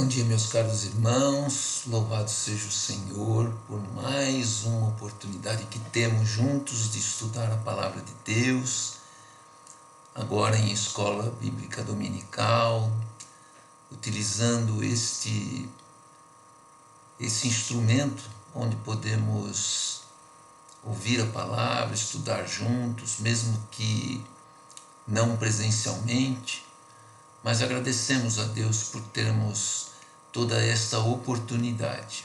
Bom dia, meus caros irmãos, louvado seja o Senhor por mais uma oportunidade que temos juntos de estudar a Palavra de Deus, agora em escola bíblica dominical, utilizando esse instrumento onde podemos ouvir a palavra, estudar juntos, mesmo que não presencialmente, mas agradecemos a Deus por termos toda esta oportunidade.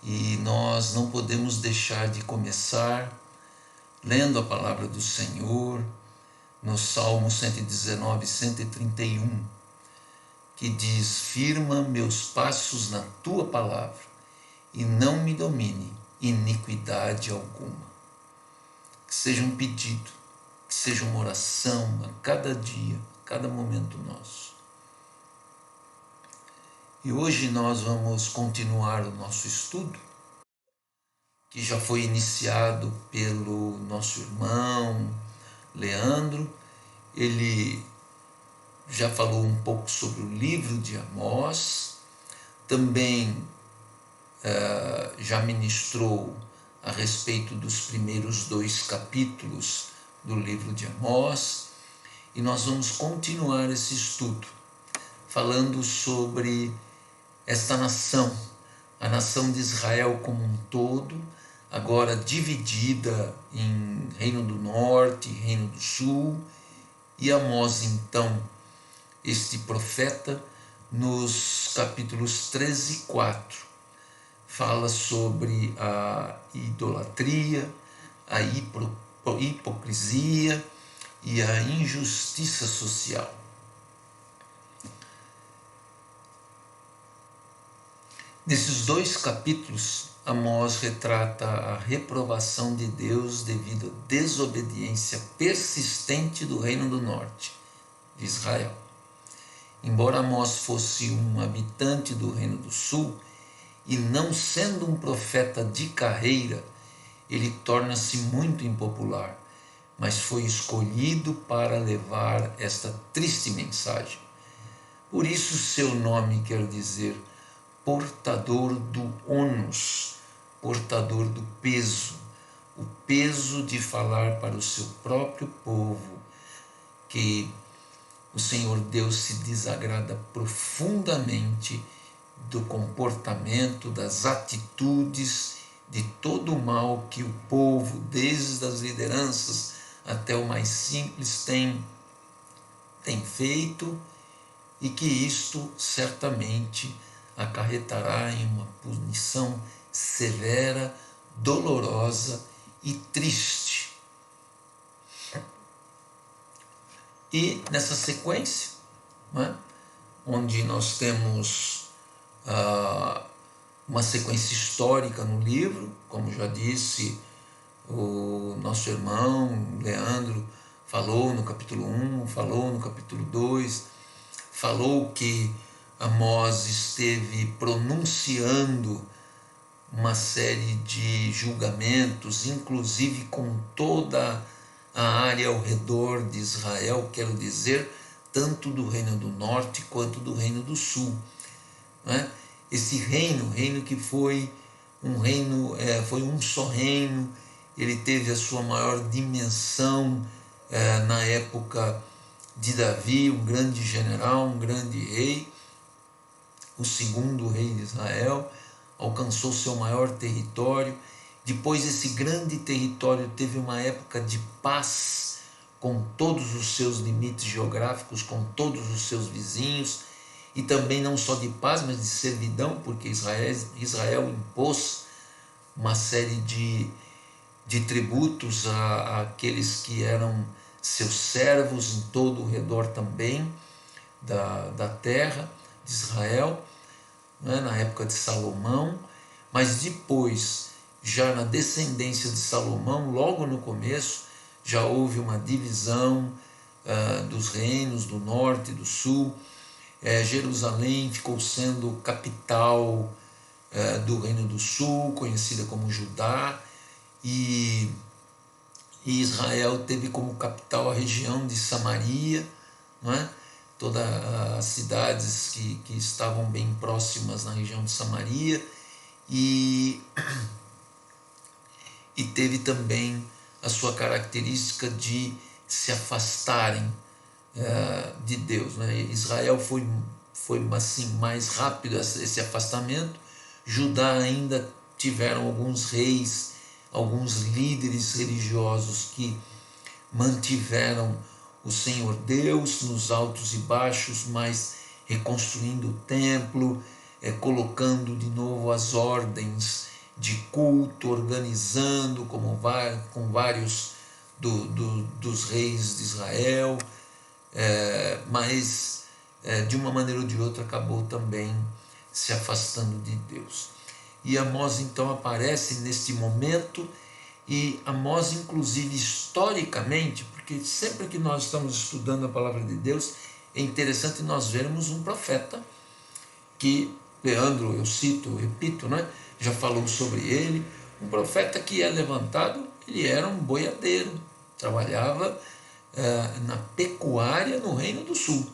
E nós não podemos deixar de começar lendo a palavra do Senhor no Salmo 119, 131, que diz: firma meus passos na tua palavra e não me domine iniquidade alguma. Que seja um pedido, que seja uma oração a cada dia, a cada momento nosso. E hoje nós vamos continuar o nosso estudo, que já foi iniciado pelo nosso irmão Leandro. Ele já falou um pouco sobre o livro de Amós, também já ministrou a respeito dos primeiros 2 capítulos do livro de Amós, e nós vamos continuar esse estudo, falando sobre esta nação, a nação de Israel como um todo, agora dividida em Reino do Norte e Reino do Sul. E Amós, então, este profeta, nos capítulos 13 e 4, fala sobre a idolatria, a hipocrisia e a injustiça social. Nesses 2 capítulos, Amós retrata a reprovação de Deus devido à desobediência persistente do Reino do Norte, de Israel. Embora Amós fosse um habitante do Reino do Sul, e não sendo um profeta de carreira, ele torna-se muito impopular, mas foi escolhido para levar esta triste mensagem. Por isso seu nome quer dizer portador do ônus, portador do peso, o peso de falar para o seu próprio povo que o Senhor Deus se desagrada profundamente do comportamento, das atitudes, de todo o mal que o povo, desde as lideranças até o mais simples, tem feito, e que isto certamente acarretará em uma punição severa, dolorosa e triste. E nessa sequência, onde nós temos uma sequência histórica no livro, como já disse o nosso irmão Leandro, falou no capítulo 1, falou no capítulo 2, falou que Amós esteve pronunciando uma série de julgamentos, inclusive com toda a área ao redor de Israel, quero dizer, tanto do Reino do Norte quanto do Reino do Sul. Esse reino que foi um reino, foi um só reino, ele teve a sua maior dimensão na época de Davi, um grande general, um grande rei, o segundo rei de Israel, alcançou seu maior território. Depois esse grande território teve uma época de paz com todos os seus limites geográficos, com todos os seus vizinhos, e também não só de paz, mas de servidão, porque Israel impôs uma série de tributos àqueles que eram seus servos em todo o redor também da terra de Israel, na época de Salomão. Mas depois, já na descendência de Salomão, logo no começo, já houve uma divisão dos reinos do norte e do sul. Jerusalém ficou sendo capital do Reino do Sul, conhecida como Judá, e Israel teve como capital a região de Samaria, todas as cidades que estavam bem próximas na região de Samaria, e teve também a sua característica de se afastarem de Deus, né? Israel foi assim mais rápido esse afastamento. Judá ainda tiveram alguns reis, alguns líderes religiosos que mantiveram o Senhor Deus nos altos e baixos, mas reconstruindo o templo, colocando de novo as ordens de culto, organizando com vários dos reis de Israel, mas de uma maneira ou de outra acabou também se afastando de Deus. E Amós então aparece neste momento, e Amós, inclusive historicamente, porque sempre que nós estamos estudando a palavra de Deus, é interessante nós vermos um profeta que Leandro, eu cito, eu repito, né, já falou sobre ele, um profeta que é levantado, ele era um boiadeiro, trabalhava na pecuária no Reino do Sul,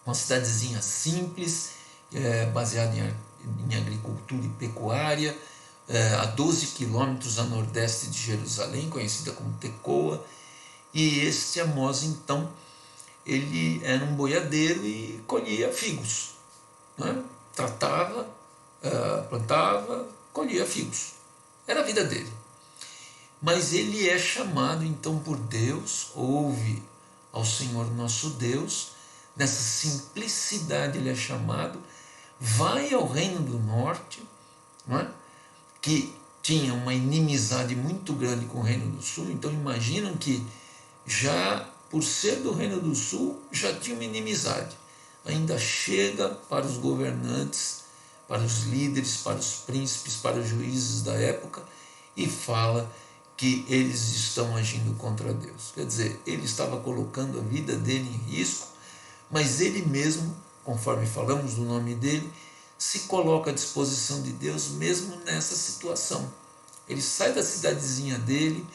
uma cidadezinha simples, baseada em agricultura e pecuária, a 12 quilômetros a nordeste de Jerusalém, conhecida como Tecoa. E este Amós, então, ele era um boiadeiro e colhia figos, né? Tratava, plantava, colhia figos, era a vida dele. Mas ele é chamado então por Deus, ouve ao Senhor nosso Deus, nessa simplicidade ele é chamado, vai ao Reino do Norte, não é? Que tinha uma inimizade muito grande com o Reino do Sul. Então imaginam que já por ser do Reino do Sul já tinha uma inimizade. Ainda chega para os governantes, para os líderes, para os príncipes, para os juízes da época e fala que eles estão agindo contra Deus. Quer dizer, ele estava colocando a vida dele em risco, mas ele mesmo, conforme falamos do nome dele, se coloca à disposição de Deus mesmo nessa situação. Ele sai da cidadezinha dele,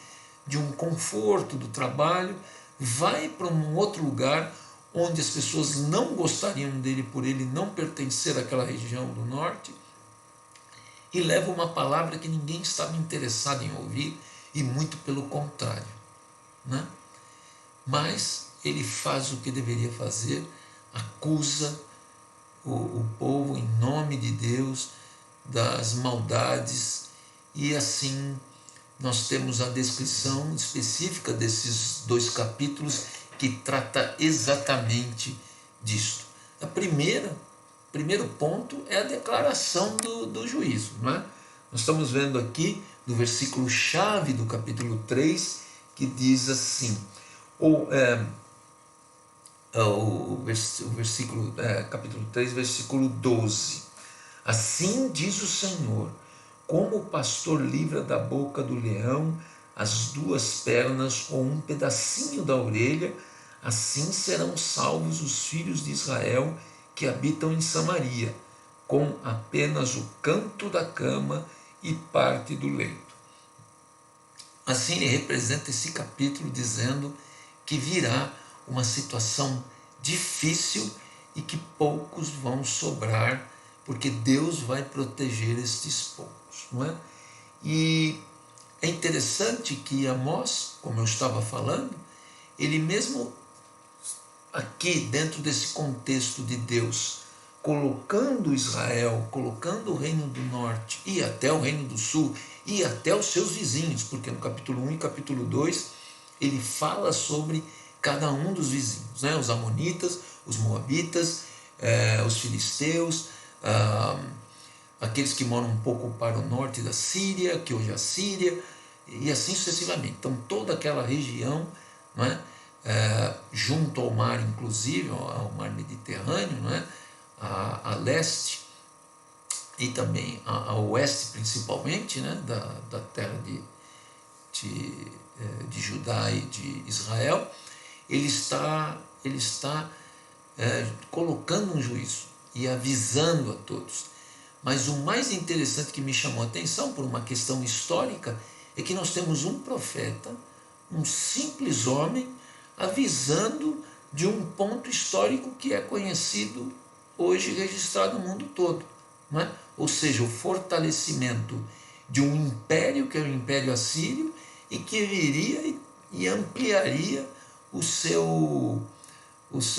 de um conforto do trabalho, vai para um outro lugar onde as pessoas não gostariam dele por ele não pertencer àquela região do norte, e leva uma palavra que ninguém estava interessado em ouvir, e muito pelo contrário, né? Mas ele faz o que deveria fazer, acusa o povo em nome de Deus das maldades, e assim nós temos a descrição específica desses 2 capítulos que trata exatamente disto. Primeiro ponto é a declaração do juízo, não é? Nós estamos vendo aqui no versículo chave do capítulo 3, que diz assim, capítulo 3, versículo 12. Assim diz o Senhor, como o pastor livra da boca do leão as 2 pernas ou um pedacinho da orelha, assim serão salvos os filhos de Israel que habitam em Samaria, com apenas o canto da cama e parte do leito. Assim ele representa esse capítulo dizendo que virá uma situação difícil e que poucos vão sobrar, porque Deus vai proteger estes poucos, não é? E é interessante que Amós, como eu estava falando, ele mesmo aqui dentro desse contexto de Deus, colocando Israel, colocando o Reino do Norte e até o Reino do Sul e até os seus vizinhos, porque no capítulo 1 e capítulo 2 ele fala sobre cada um dos vizinhos, né? Os amonitas, os moabitas, os filisteus, aqueles que moram um pouco para o norte da Síria, que hoje é a Síria, e assim sucessivamente. Então toda aquela região, não é? Junto ao mar, inclusive ao mar Mediterrâneo, não é? A leste e também a oeste, principalmente, né? da terra de Judá e de Israel, ele está colocando um juízo e avisando a todos. Mas o mais interessante que me chamou a atenção por uma questão histórica é que nós temos um profeta, um simples homem, avisando de um ponto histórico que é conhecido hoje, registrado no mundo todo, não é? Ou seja, o fortalecimento de um império, que é o Império Assírio, e que viria e ampliaria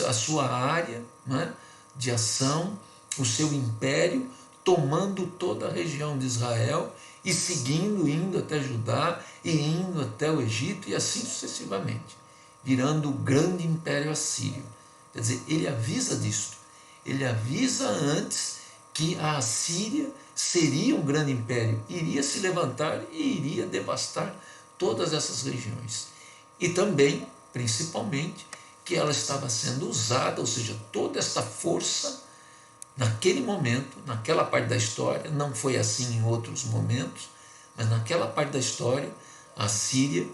a sua área, não é, de ação, o seu império, tomando toda a região de Israel e seguindo, indo até Judá e indo até o Egito e assim sucessivamente, virando o grande Império Assírio. Quer dizer, ele avisa disto, ele avisa antes que a Assíria seria um grande império, iria se levantar e iria devastar todas essas regiões. E também, principalmente, que ela estava sendo usada, ou seja, toda essa força, naquele momento, naquela parte da história, não foi assim em outros momentos, mas naquela parte da história, a Síria,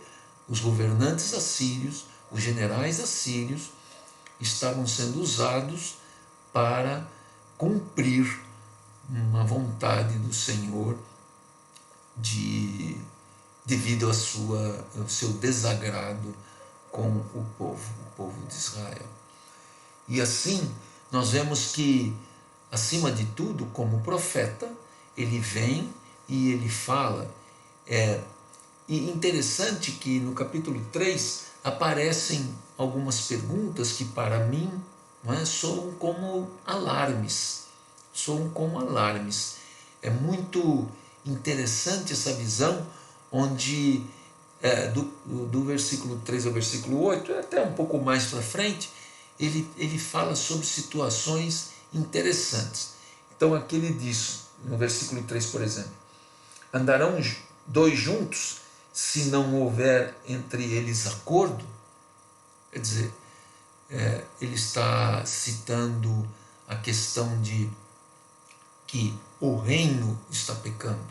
os governantes assírios, os generais assírios, estavam sendo usados para cumprir uma vontade do Senhor devido ao seu desagrado com o povo de Israel. E assim, nós vemos que, acima de tudo, como profeta, ele vem e ele fala. E interessante que no capítulo 3 aparecem algumas perguntas que para mim, não é, soam como alarmes. É muito interessante essa visão, onde do versículo 3 ao versículo 8, até um pouco mais para frente, ele fala sobre situações interessantes. Então aqui ele diz, no versículo 3, por exemplo: andarão dois juntos se não houver entre eles acordo? Quer dizer, ele está citando a questão de que o reino está pecando,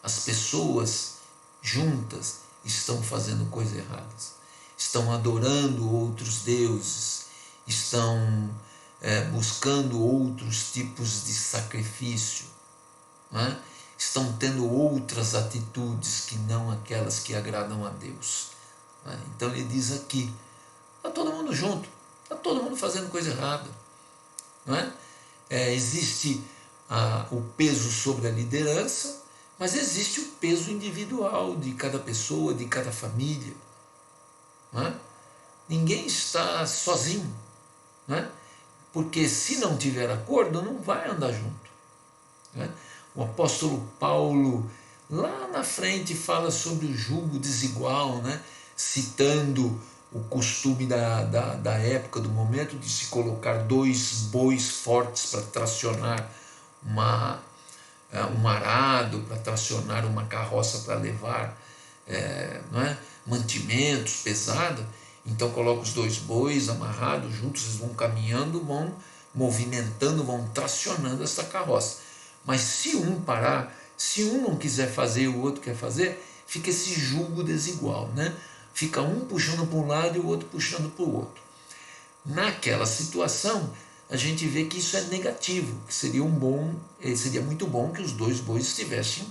as pessoas juntas estão fazendo coisas erradas, estão adorando outros deuses, estão buscando outros tipos de sacrifício, não é? Estão tendo outras atitudes que não aquelas que agradam a Deus. Não é? Então ele diz aqui, está todo mundo junto, está todo mundo fazendo coisa errada. Não é? Existe o peso sobre a liderança, mas existe o peso individual de cada pessoa, de cada família. Não é? Ninguém está sozinho, não é? Porque se não tiver acordo, não vai andar junto. Não é? O apóstolo Paulo, lá na frente, fala sobre o jugo desigual, né? Citando o costume da época, do momento, de se colocar dois bois fortes para tracionar um arado, para tracionar uma carroça para levar não é? Mantimentos pesados. Então coloca os dois bois amarrados juntos, eles vão caminhando, vão movimentando, vão tracionando essa carroça. Mas se um parar, se um não quiser fazer e o outro quer fazer, fica esse jugo desigual, né? Fica um puxando para um lado e o outro puxando para o outro. Naquela situação, a gente vê que isso é negativo, que seria muito bom que os dois bois estivessem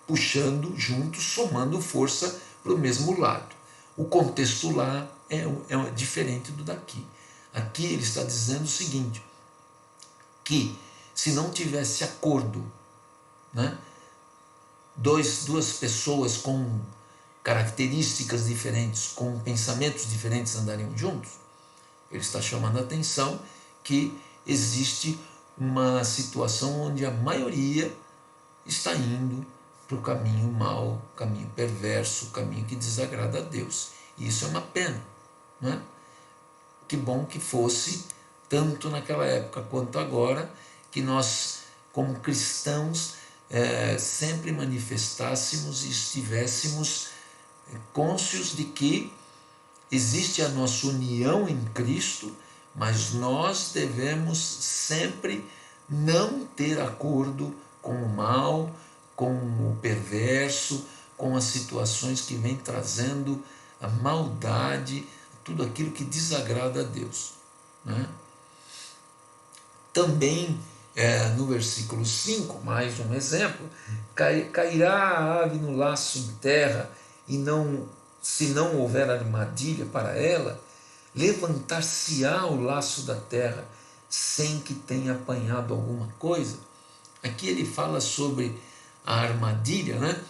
puxando juntos, somando força para o mesmo lado. O contexto lá é diferente do daqui. Aqui ele está dizendo o seguinte, que se não tivesse acordo, né, duas pessoas com características diferentes, com pensamentos diferentes andariam juntos, ele está chamando a atenção que existe uma situação onde a maioria está indo para o caminho mau, caminho perverso, caminho que desagrada a Deus. E isso é uma pena, não é? Que bom que fosse, tanto naquela época quanto agora, que nós, como cristãos, sempre manifestássemos e estivéssemos cônscios de que existe a nossa união em Cristo, mas nós devemos sempre não ter acordo com o mal, com o perverso, com as situações que vêm trazendo a maldade, tudo aquilo que desagrada a Deus, né? Também no versículo 5, mais um exemplo, cairá a ave no laço em terra, e se não houver armadilha para ela, levantar-se-á o laço da terra sem que tenha apanhado alguma coisa. Aqui ele fala sobre a armadilha, né?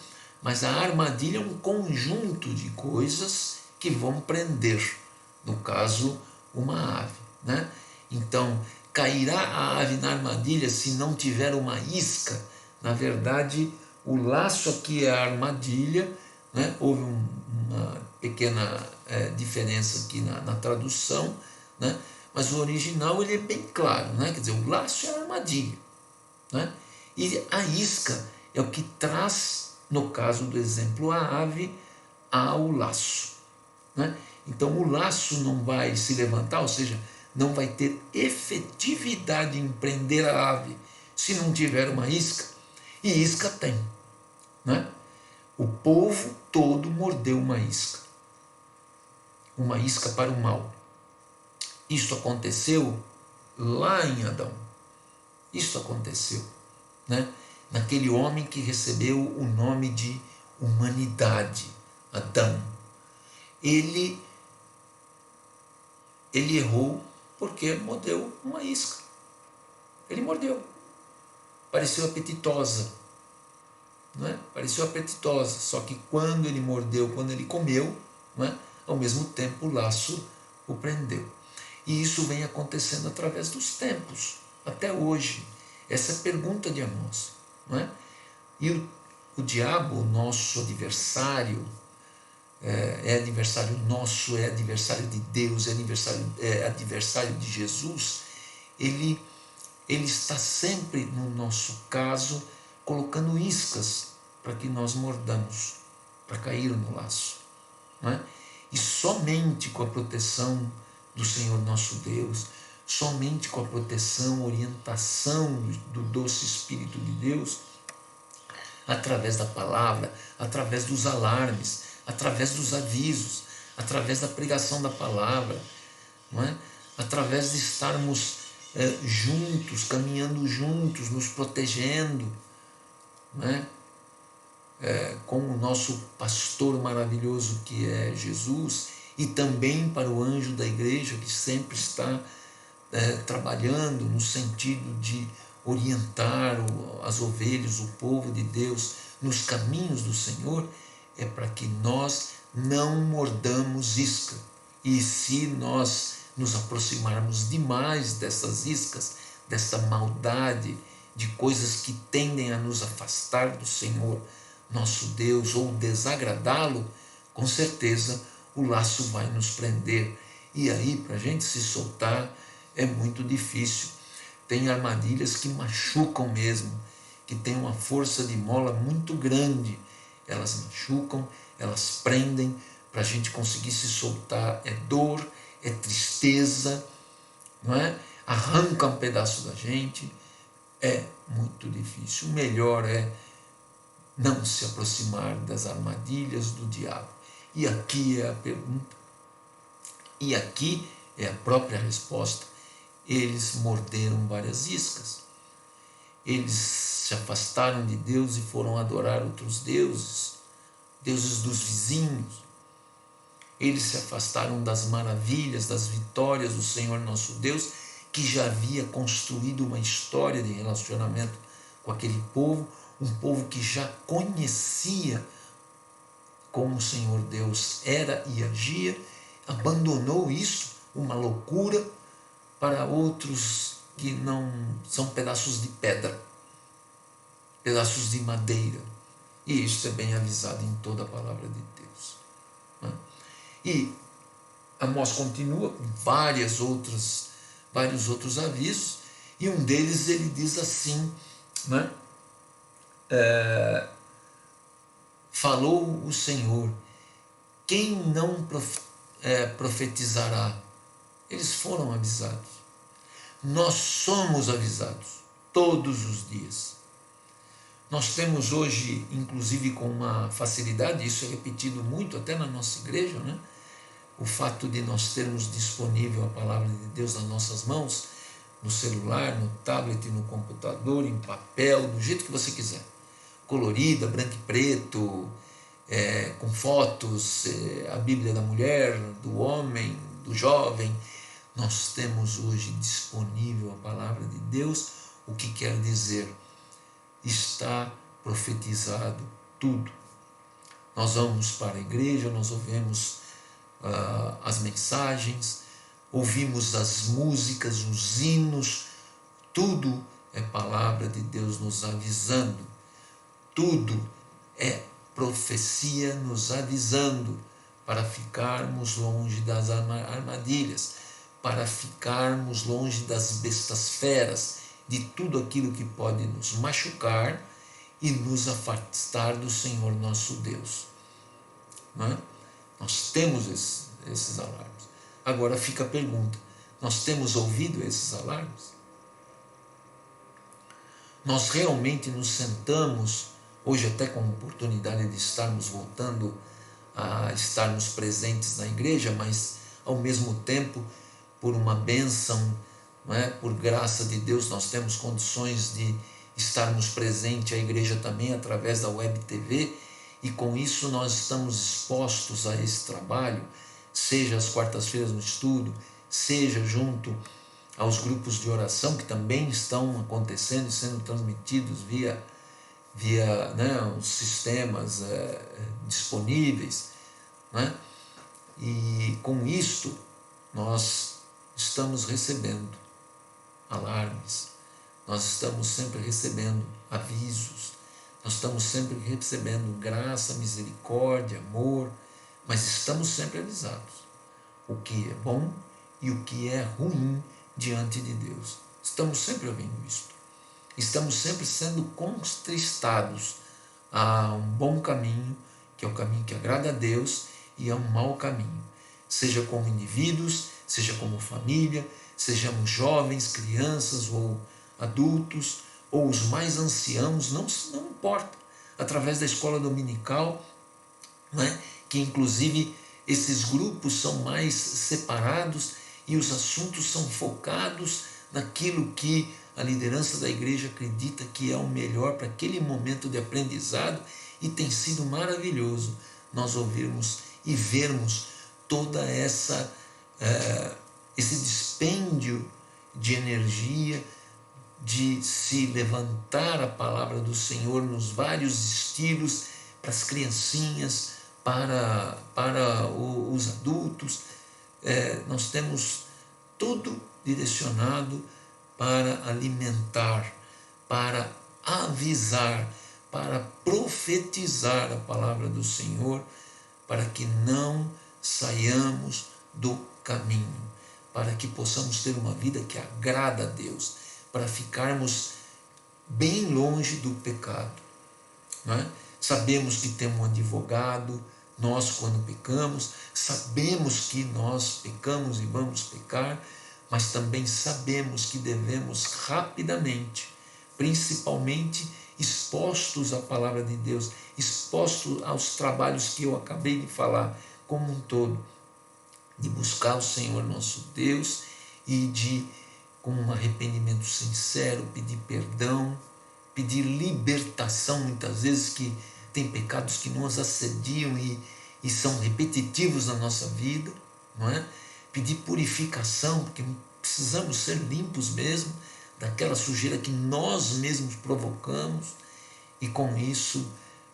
Mas a armadilha é um conjunto de coisas que vão prender, no caso, uma ave, né? Então, cairá a ave na armadilha se não tiver uma isca. Na verdade, o laço aqui é a armadilha, né? Houve uma pequena diferença aqui na tradução, né? Mas o original ele é bem claro, né? Quer dizer, o laço é a armadilha, né? E a isca é o que traz, no caso do exemplo, a ave ao laço, né? Então o laço não vai se levantar, ou seja, não vai ter efetividade em prender a ave se não tiver uma isca, e isca tem, né? O povo todo mordeu uma isca para o mal. Isso aconteceu lá em Adão. Isso aconteceu, né? Naquele homem que recebeu o nome de humanidade, Adão. Ele errou porque mordeu uma isca. Ele mordeu. Pareceu apetitosa, não é? Pareceu apetitosa, só que quando ele mordeu, quando ele comeu, não é? Ao mesmo tempo o laço o prendeu. E isso vem acontecendo através dos tempos, até hoje. Essa é a pergunta de Amós, não é? E o diabo, o nosso adversário, é adversário nosso, é adversário de Deus, é adversário de Jesus. Ele está sempre, no nosso caso, colocando iscas para que nós mordamos, para cair no laço, não é? E somente com a proteção do Senhor nosso Deus, somente com a proteção, orientação do doce Espírito de Deus, através da palavra, através dos alarmes, através dos avisos, através da pregação da palavra, não é? Através de estarmos juntos, caminhando juntos, nos protegendo, não é? Com o nosso pastor maravilhoso que é Jesus, e também para o anjo da igreja que sempre está trabalhando no sentido de orientar as ovelhas, o povo de Deus nos caminhos do Senhor, é para que nós não mordamos isca. E se nós nos aproximarmos demais dessas iscas, dessa maldade, de coisas que tendem a nos afastar do Senhor, nosso Deus, ou desagradá-lo, com certeza o laço vai nos prender. E aí, para a gente se soltar, é muito difícil. Tem armadilhas que machucam mesmo, que tem uma força de mola muito grande. Elas machucam, elas prendem. Para a gente conseguir se soltar é dor, é tristeza, não é? Arranca um pedaço da gente. É muito difícil. O melhor é não se aproximar das armadilhas do diabo. E aqui é a pergunta, e aqui é a própria resposta. Eles morderam várias iscas. Eles se afastaram de Deus e foram adorar outros deuses, deuses dos vizinhos. Eles se afastaram das maravilhas, das vitórias do Senhor nosso Deus, que já havia construído uma história de relacionamento com aquele povo, um povo que já conhecia como o Senhor Deus era e agia, abandonou isso, uma loucura, para outros que não são pedaços de pedra, pedaços de madeira. E isso é bem avisado em toda a palavra de Deus, né? E Amós continua com vários outros avisos, e um deles ele diz assim, né? Falou o Senhor, quem não profetizará? Eles foram avisados. Nós somos avisados todos os dias. Nós temos hoje, inclusive com uma facilidade, isso é repetido muito até na nossa igreja, né? O fato de nós termos disponível a palavra de Deus nas nossas mãos, no celular, no tablet, no computador, em papel, do jeito que você quiser. Colorida, branco e preto, com fotos, a Bíblia da mulher, do homem, do jovem. Nós temos hoje disponível a palavra de Deus, o que quer dizer, está profetizado tudo. Nós vamos para a igreja, nós ouvimos as mensagens, ouvimos as músicas, os hinos, tudo é palavra de Deus nos avisando, tudo é profecia nos avisando para ficarmos longe das armadilhas, para ficarmos longe das bestas feras, de tudo aquilo que pode nos machucar e nos afastar do Senhor nosso Deus. Não é? Nós temos esses alarmes. Agora fica a pergunta, nós temos ouvido esses alarmes? Nós realmente nos sentamos, hoje até com a oportunidade de estarmos voltando a estarmos presentes na igreja, mas ao mesmo tempo, por uma bênção, não é? Por graça de Deus, nós temos condições de estarmos presentes à igreja também através da Web TV, e com isso nós estamos expostos a esse trabalho, seja às quartas-feiras no estudo, seja junto aos grupos de oração que também estão acontecendo e sendo transmitidos via os sistemas disponíveis, né? E com isto nós estamos recebendo alarmes, nós estamos sempre recebendo avisos, nós estamos sempre recebendo graça, misericórdia, amor, mas estamos sempre avisados o que é bom e o que é ruim diante de Deus. Estamos sempre ouvindo isto. Estamos sempre sendo contristados a um bom caminho, que é o caminho que agrada a Deus, e a um mau caminho. Seja como indivíduos, seja como família, sejamos jovens, crianças ou adultos, ou os mais anciãos, não importa. Através da escola dominical, né, que inclusive esses grupos são mais separados e os assuntos são focados naquilo que a liderança da igreja acredita que é o melhor para aquele momento de aprendizado, e tem sido maravilhoso nós ouvirmos e vermos toda esse dispêndio de energia, de se levantar a palavra do Senhor nos vários estilos, para as criancinhas, para os adultos. Nós temos tudo direcionado para alimentar, para avisar, para profetizar a palavra do Senhor, para que não saiamos do caminho, para que possamos ter uma vida que agrada a Deus, para ficarmos bem longe do pecado. Não é? Sabemos que temos um advogado, nós quando pecamos, sabemos que nós pecamos e vamos pecar, mas também sabemos que devemos rapidamente, principalmente expostos à palavra de Deus, expostos aos trabalhos que eu acabei de falar, como um todo, de buscar o Senhor nosso Deus e de, com um arrependimento sincero, pedir perdão, pedir libertação, muitas vezes que tem pecados que nos assediam e são repetitivos na nossa vida, não é? Pedir purificação, porque precisamos ser limpos mesmo daquela sujeira que nós mesmos provocamos, e com isso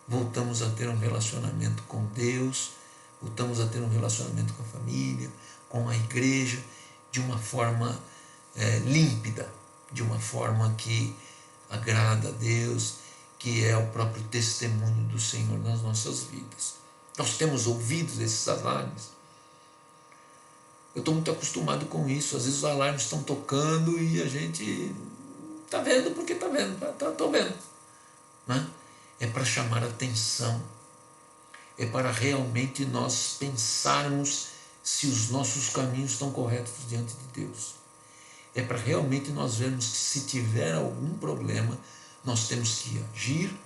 voltamos a ter um relacionamento com Deus, voltamos a ter um relacionamento com a família, com a igreja, de uma forma límpida, de uma forma que agrada a Deus, que é o próprio testemunho do Senhor nas nossas vidas. Nós temos ouvido esses alarmes. Eu estou muito acostumado com isso. Às vezes os alarmes estão tocando e a gente está vendo porque está vendo, estou vendo. Né? É para chamar a atenção, é para realmente nós pensarmos se os nossos caminhos estão corretos diante de Deus. É para realmente nós vermos que se tiver algum problema, nós temos que agir,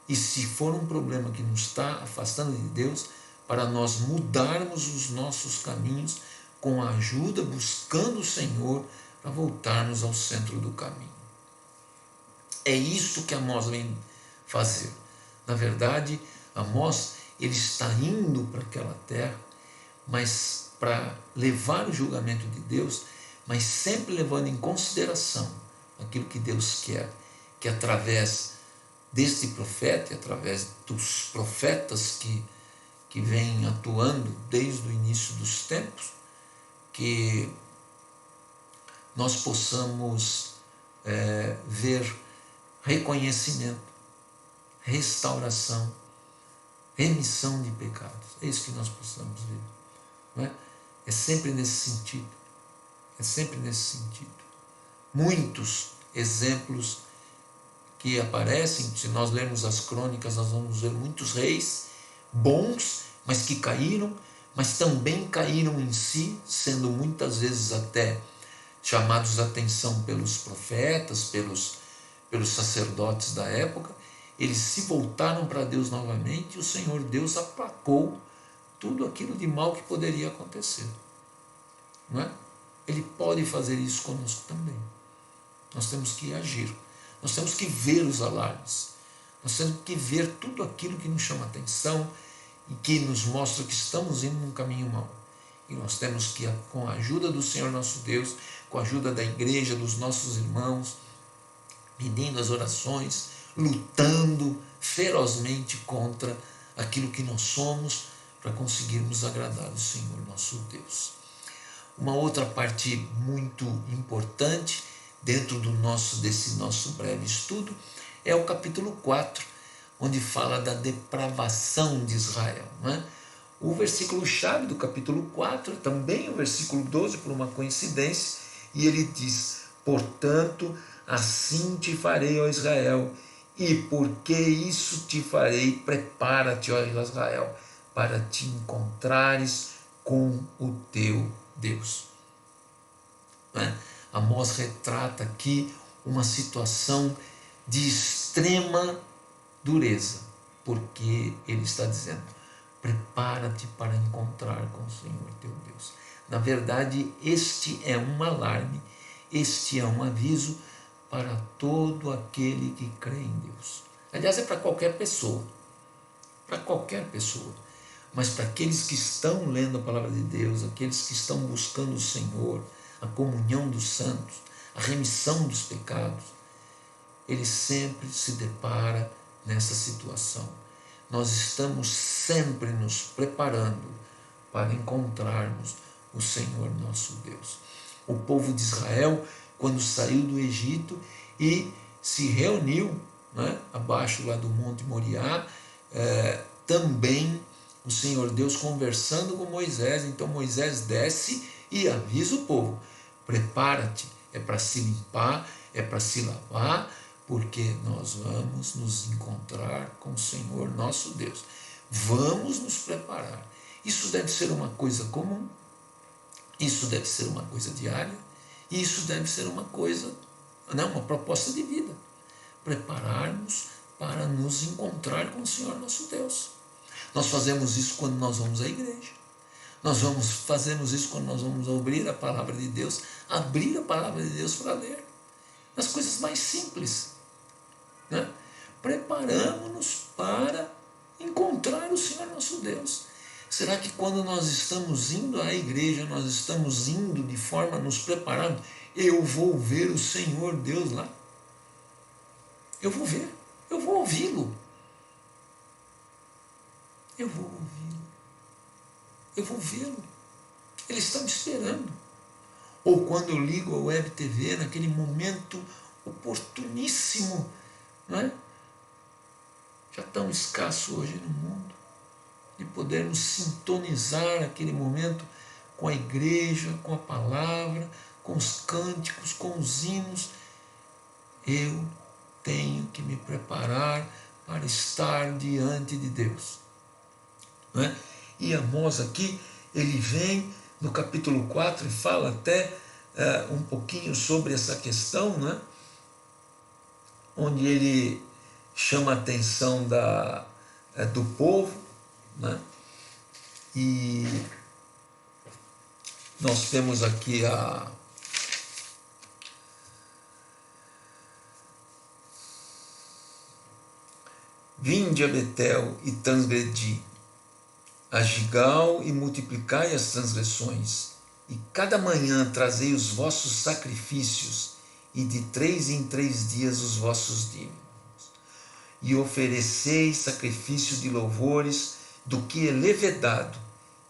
e se for um problema que nos está afastando de Deus, para nós mudarmos os nossos caminhos com a ajuda, buscando o Senhor, para voltarmos ao centro do caminho. É isto que Amós vem fazer. Na verdade, Amós, ele está indo para aquela terra, mas para levar o julgamento de Deus, mas sempre levando em consideração aquilo que Deus quer, que através deste profeta e através dos profetas que vêm atuando desde o início dos tempos, que nós possamos ver reconhecimento, restauração, remissão de pecados. É isso que nós possamos ver. Não é? É sempre nesse sentido. É sempre nesse sentido. Muitos exemplos que aparecem, se nós lermos as crônicas, nós vamos ver muitos reis bons, mas que caíram, mas também caíram em si, sendo muitas vezes até chamados a atenção pelos profetas, pelos sacerdotes da época. Eles se voltaram para Deus novamente e o Senhor Deus aplacou tudo aquilo de mal que poderia acontecer. Não é? Ele pode fazer isso conosco também. Nós temos que agir. Nós temos que ver os alarmes. Nós temos que ver tudo aquilo que nos chama atenção e que nos mostra que estamos indo num caminho mau. E nós temos que, com a ajuda do Senhor nosso Deus, com a ajuda da igreja, dos nossos irmãos, pedindo as orações, lutando ferozmente contra aquilo que nós somos, para conseguirmos agradar o Senhor nosso Deus. Uma outra parte muito importante dentro desse nosso breve estudo é o capítulo 4, onde fala da depravação de Israel. Não é? O versículo-chave do capítulo 4 é também o versículo 12, por uma coincidência, e ele diz: portanto, assim te farei, ó Israel, e porque isso te farei, prepara-te, ó Israel, para te encontrares com o teu Deus. Amós retrata aqui uma situação de extrema dureza, porque ele está dizendo: prepara-te para encontrar com o Senhor teu Deus. Na verdade, este é um alarme, este é um aviso para todo aquele que crê em Deus. Aliás, é para qualquer pessoa, mas para aqueles que estão lendo a palavra de Deus, aqueles que estão buscando o Senhor, a comunhão dos santos, a remissão dos pecados, ele sempre se depara nessa situação. Nós estamos sempre nos preparando para encontrarmos o Senhor nosso Deus. O povo de Israel, quando saiu do Egito e se reuniu, né, abaixo lá do Monte Moriá, também o Senhor Deus conversando com Moisés. Então Moisés desce e avisa o povo: prepara-te, é para se limpar, é para se lavar, porque nós vamos nos encontrar com o Senhor nosso Deus. Vamos nos preparar. Isso deve ser uma coisa comum, isso deve ser uma coisa diária, e isso deve ser uma coisa, uma proposta de vida. Prepararmos para nos encontrar com o Senhor nosso Deus. Nós fazemos isso quando nós vamos à igreja. Fazemos isso quando nós vamos abrir a palavra de Deus, para ler. Nas coisas mais simples. Né? Preparamos-nos para encontrar o Senhor nosso Deus. Será que quando nós estamos indo à igreja, nós estamos indo de forma a nos preparando? Eu vou ver o Senhor Deus lá. Eu vou ver, eu vou ouvi-lo. Eu vou ouvi-lo. Eu vou vê-lo. Ele está me esperando. Ou quando eu ligo a web TV, naquele momento oportuníssimo, não é? Já tão escasso hoje no mundo, de podermos sintonizar aquele momento com a igreja, com a palavra, com os cânticos, com os hinos. Eu tenho que me preparar para estar diante de Deus. Não é? E Amós aqui, ele vem no capítulo 4 e fala até um pouquinho sobre essa questão, né? Onde ele chama a atenção do povo, né? E nós temos aqui vinde a Betel e transgredi, a Gigal e multiplicai as transgressões, e cada manhã trazei os vossos sacrifícios, e de 3 em 3 dias os vossos dízimos. E oferecei sacrifício de louvores do que é levedado,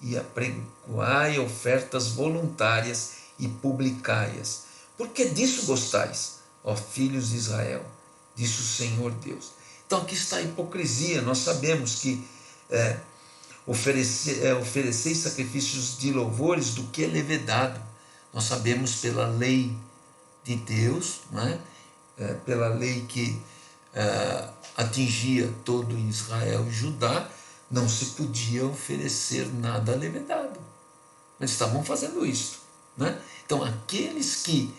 e apregoai ofertas voluntárias e publicai-as. Porque disso gostais, ó filhos de Israel, disse o Senhor Deus. Então aqui está a hipocrisia. Nós sabemos que oferecer sacrifícios de louvores do que é levedado. Nós sabemos pela lei de Deus, não é? Pela lei que atingia todo Israel e Judá, não se podia oferecer nada levedado. Mas estavam fazendo isso, né? Então aqueles que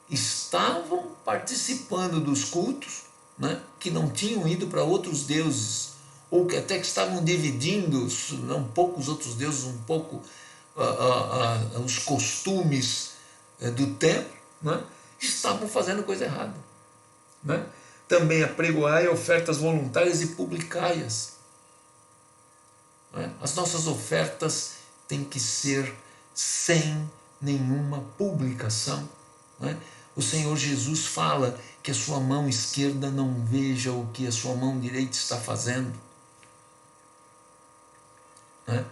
estavam participando dos cultos, né, que não tinham ido para outros deuses, ou que até que estavam dividindo, um pouco os outros deuses, um pouco os costumes do templo, né, estavam fazendo coisa errada. Né? Também apregoai ofertas voluntárias e publicai-as. Né? As nossas ofertas têm que ser sem nenhuma publicação. Né? O Senhor Jesus fala que a sua mão esquerda não veja o que a sua mão direita está fazendo. Né?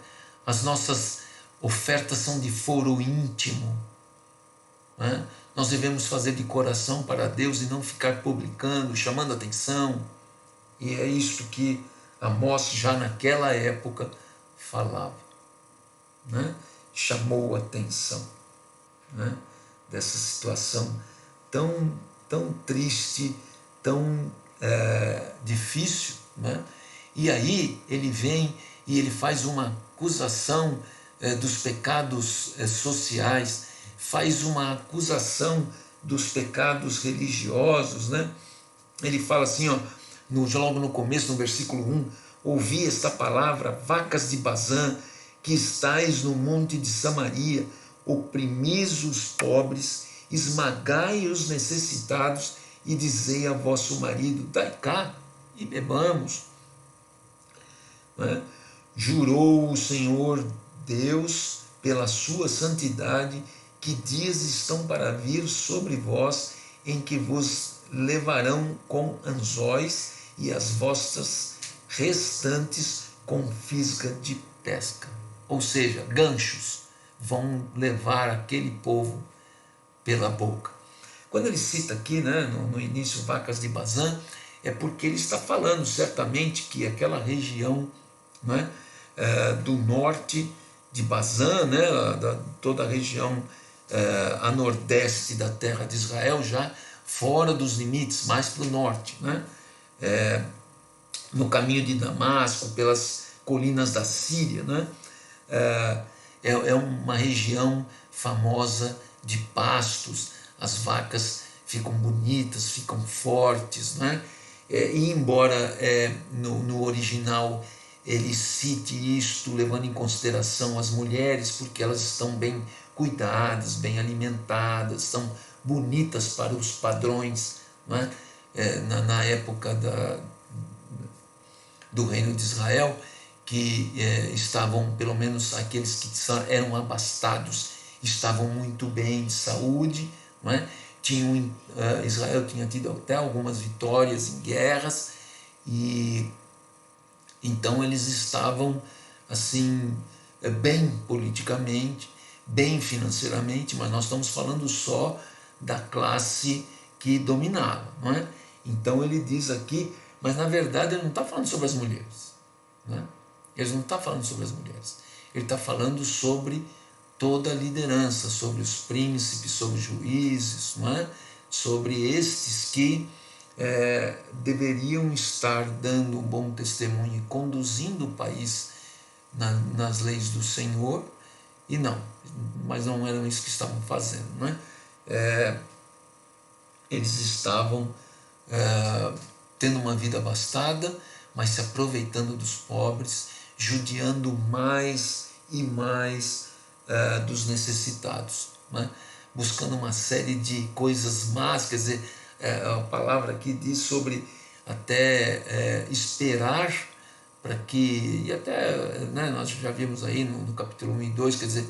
As nossas ofertas são de foro íntimo. Né? Nós devemos fazer de coração para Deus e não ficar publicando, chamando atenção. E é isto que Amós já naquela época falava. Né? Chamou a atenção, né, dessa situação tão triste, tão difícil. Né? E aí ele vem e ele faz uma acusação dos pecados sociais, faz uma acusação dos pecados religiosos. Né? Ele fala assim, ó, logo no começo, no versículo 1, ouvi esta palavra, vacas de Bazã, que estais no monte de Samaria, oprimis os pobres, esmagai os necessitados, e dizei a vosso marido, dai cá e bebamos. Né? Jurou o Senhor Deus pela sua santidade, que dias estão para vir sobre vós, em que vos levarão com anzóis e as vossas restantes com fisga de pesca. Ou seja, ganchos vão levar aquele povo pela boca. Quando ele cita aqui, né, no início, vacas de Bazã, é porque ele está falando certamente que aquela região, né, do norte de Bazã, né, toda a região a nordeste da terra de Israel, já fora dos limites, mais para o norte, né, no caminho de Damasco, pelas colinas da Síria, né, é uma região famosa de pastos. As vacas ficam bonitas, ficam fortes, né? E embora no original ele cite isto levando em consideração as mulheres, porque elas estão bem cuidadas, bem alimentadas, são bonitas para os padrões, né? Na época do reino de Israel, que estavam, pelo menos aqueles que eram abastados, estavam muito bem de saúde. Não é? Israel tinha tido até algumas vitórias em guerras, e então eles estavam assim bem politicamente, bem financeiramente, mas nós estamos falando só da classe que dominava. Não é? Então ele diz aqui, mas na verdade ele não está falando sobre as mulheres. Não é? Ele não está falando sobre as mulheres, ele está falando sobre toda a liderança, sobre os príncipes, sobre os juízes, não é? Sobre estes que deveriam estar dando um bom testemunho e conduzindo o país nas leis do Senhor, e mas não eram isso que estavam fazendo. Não é? Eles estavam tendo uma vida abastada, mas se aproveitando dos pobres, judiando mais e mais dos necessitados, né? Buscando uma série de coisas más. Quer dizer, a palavra aqui diz sobre até esperar para que, e até né, nós já vimos aí no capítulo 1 e 2, quer dizer,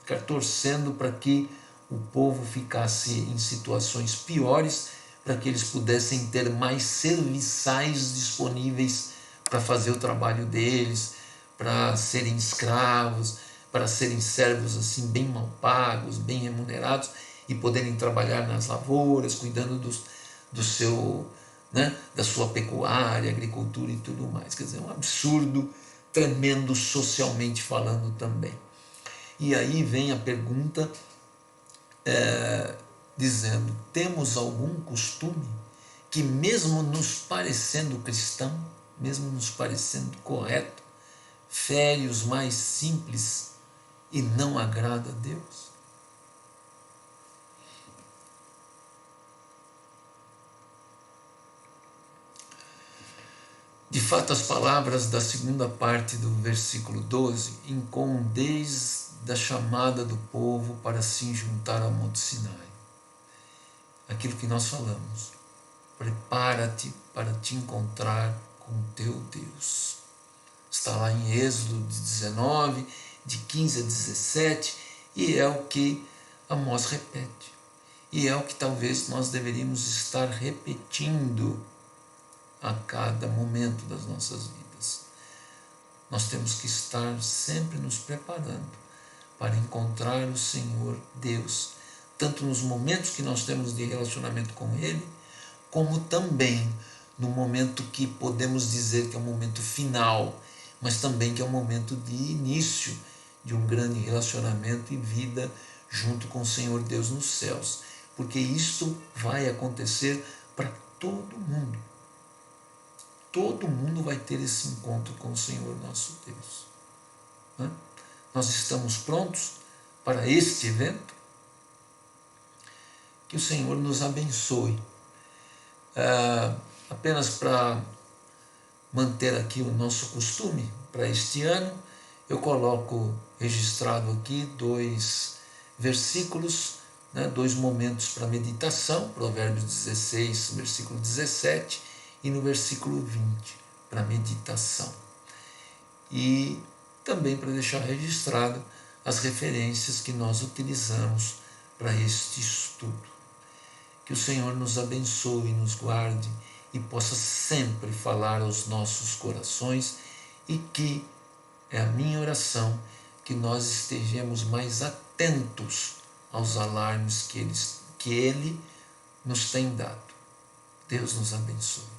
ficar torcendo para que o povo ficasse em situações piores, para que eles pudessem ter mais serviçais disponíveis para fazer o trabalho deles, para serem escravos, para serem servos assim bem mal pagos, bem remunerados e poderem trabalhar nas lavouras, cuidando do seu, né, da sua pecuária, agricultura e tudo mais. Quer dizer, um absurdo tremendo socialmente falando também. E aí vem a pergunta dizendo: temos algum costume que, mesmo nos parecendo cristão, mesmo nos parecendo correto, fere os mais simples e não agrada a Deus? De fato, as palavras da segunda parte do versículo 12 incomum desde a chamada do povo para se juntar ao Monte Sinai. Aquilo que nós falamos: prepara-te para te encontrar com teu Deus. Está lá em Êxodo 19, de 15 a 17, e é o que Amós repete. E é o que talvez nós deveríamos estar repetindo a cada momento das nossas vidas. Nós temos que estar sempre nos preparando para encontrar o Senhor Deus, tanto nos momentos que nós temos de relacionamento com Ele, como também no momento que podemos dizer que é o momento final, mas também que é o momento de início de um grande relacionamento e vida junto com o Senhor Deus nos céus, porque isso vai acontecer para todo mundo. Todo mundo vai ter esse encontro com o Senhor nosso Deus. Né? Nós estamos prontos para este evento? Que o Senhor nos abençoe. Apenas para manter aqui o nosso costume para este ano, eu coloco registrado aqui 2 versículos, né, 2 momentos para meditação, Provérbios 16, versículo 17, e no versículo 20, para meditação. E também para deixar registrado as referências que nós utilizamos para este estudo. Que o Senhor nos abençoe e nos guarde e possa sempre falar aos nossos corações, e que é a minha oração que nós estejamos mais atentos aos alarmes que Ele nos tem dado. Deus nos abençoe.